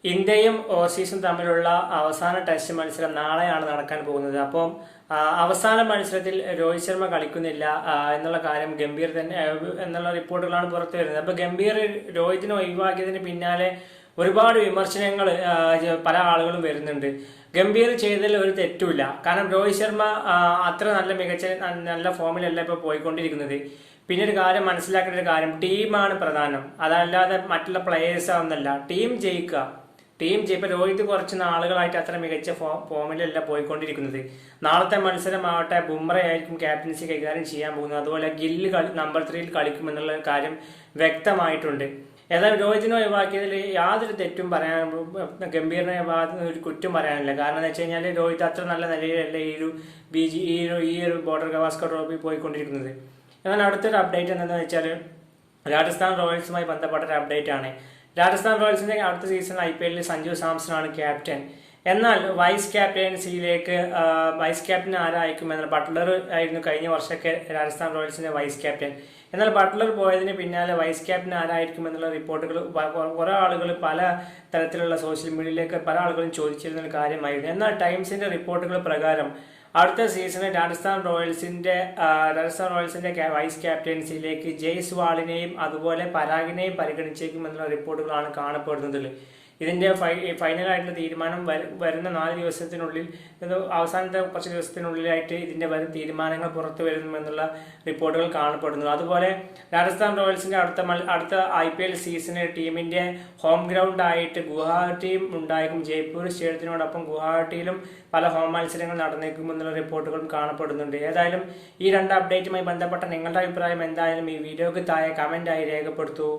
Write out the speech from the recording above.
ഇന്ത്യയും ഓസീസും തമ്മിലുള്ള അവസാന ടെസ്റ്റ് മത്സരം നാളെയാണ് നടക്കാൻ പോകുന്നത്. അപ്പം അവസാന മത്സരത്തിൽ രോഹിത് ശർമ്മ കളിക്കുന്നില്ല എന്നുള്ള കാര്യം ഗംഭീർ തന്നെ എന്നുള്ള റിപ്പോർട്ടുകളാണ് പുറത്തു വരുന്നത്. അപ്പൊ ഗംഭീർ രോഹിത്തിനെ ഒഴിവാക്കിയതിന് പിന്നാലെ ഒരുപാട് വിമർശനങ്ങൾ പല ആളുകളും വരുന്നുണ്ട്. ഗംഭീർ ചെയ്തതിൽ ഒരു തെറ്റുമില്ല. കാരണം രോഹിത് ശർമ്മ അത്ര നല്ല മികച്ച നല്ല ഫോമിലല്ല ഇപ്പൊ പോയിക്കൊണ്ടിരിക്കുന്നത്. പിന്നെ ഒരു കാര്യം മനസ്സിലാക്കേണ്ട ഒരു കാര്യം, ടീമാണ് പ്രധാനം. അതല്ലാതെ മറ്റുള്ള പ്ലേയേഴ്സ് ആവുന്നല്ല. ടീം ജയിക്കുക. ഇപ്പൊ രോഹിത് കുറച്ച് നാളുകളായിട്ട് അത്ര മികച്ച ഫോമിലല്ല പോയിക്കൊണ്ടിരിക്കുന്നത്. നാളത്തെ മത്സരമാവട്ടെ ബുംറയായിരിക്കും ക്യാപ്റ്റൻസി കൈകാര്യം ചെയ്യാൻ പോകുന്നത്. അതുപോലെ ഗില്ല് നമ്പർ 3 കളിക്കുമെന്നുള്ള കാര്യം വ്യക്തമായിട്ടുണ്ട്. ഏതായാലും രോഹിതിനെ ഒഴിവാക്കിയതിൽ യാതൊരു തെറ്റും പറയാൻ ഗംഭീറിനെ ഒരു കുറ്റം പറയാനില്ല. കാരണം എന്ന് വെച്ച് കഴിഞ്ഞാൽ രോഹിത് അത്ര നല്ല നിലയിലല്ല ഈ ഒരു ബോർഡർ ഗവാസ്കർ ട്രോഫി പോയിക്കൊണ്ടിരിക്കുന്നത്. എന്നാൽ അടുത്തൊരു അപ്ഡേറ്റ് എന്താണെന്ന് വെച്ചാൽ രാജസ്ഥാൻ റോയൽസുമായി ബന്ധപ്പെട്ട ഒരു അപ്ഡേറ്റ് ആണ്. രാജസ്ഥാൻ റോയൽസിന്റെ അടുത്ത സീസൺ IPL സഞ്ജു സാംസൺ ആണ് ക്യാപ്റ്റൻ. എന്നാൽ വൈസ് ക്യാപ്റ്റൻ ആരായിരിക്കും ബട്ട്ലർ ആയിരുന്നു കഴിഞ്ഞ വർഷമൊക്കെ രാജസ്ഥാൻ റോയൽസിന്റെ വൈസ് ക്യാപ്റ്റൻ. എന്നാൽ ബട്ട്ലർ പോയതിന് പിന്നാലെ വൈസ് ക്യാപ്റ്റൻ ആരായിരിക്കും എന്നുള്ള റിപ്പോർട്ടുകൾ കുറെ ആളുകൾ പല തരത്തിലുള്ള സോഷ്യൽ മീഡിയയിലേക്ക് പല ആളുകളും ചോദിച്ചിരുന്ന ഒരു കാര്യമായിരുന്നു. എന്നാൽ ടൈംസിന്റെ റിപ്പോർട്ടുകൾ പ്രകാരം അടുത്ത സീസണിൽ രാജസ്ഥാൻ റോയൽസിന്റെ വൈസ് ക്യാപ്റ്റൻസിയിലേക്ക് ജയ്സ്വാളിനെയും അതുപോലെ പരാഗിനെയും പരിഗണിച്ചേക്കുമെന്നുള്ള റിപ്പോർട്ടുകളാണ് കാണപ്പെടുന്നത്. ഇതിന്റെ ഫൈനലായിട്ടുള്ള തീരുമാനം വരുന്ന 4 ദിവസത്തിനുള്ളിൽ, അവസാനത്തെ കുറച്ച് ദിവസത്തിനുള്ളിലായിട്ട് ഇതിന്റെ തീരുമാനങ്ങൾ പുറത്തു വരുമെന്നുള്ള റിപ്പോർട്ടുകൾ കാണപ്പെടുന്നു. അതുപോലെ രാജസ്ഥാൻ റോയൽസിന്റെ അടുത്ത IPL സീസണിൽ ടീമിന്റെ ഹോം ഗ്രൗണ്ട് ആയിട്ട് ഗുവാഹട്ടിയും ഉണ്ടായിരിക്കും. ജയ്പൂർ സ്റ്റേഡിയത്തിനോടൊപ്പം ഗുവാഹട്ടിയിലും പല ഹോം മത്സരങ്ങൾ നടന്നേക്കുമെന്നുള്ള റിപ്പോർട്ടുകളും കാണപ്പെടുന്നുണ്ട്. ഏതായാലും ഈ 2 അപ്ഡേറ്റുമായി ബന്ധപ്പെട്ട നിങ്ങളുടെ അഭിപ്രായം എന്തായാലും ഈ വീഡിയോക്ക് താഴെ കമന്റായി രേഖപ്പെടുത്തൂ.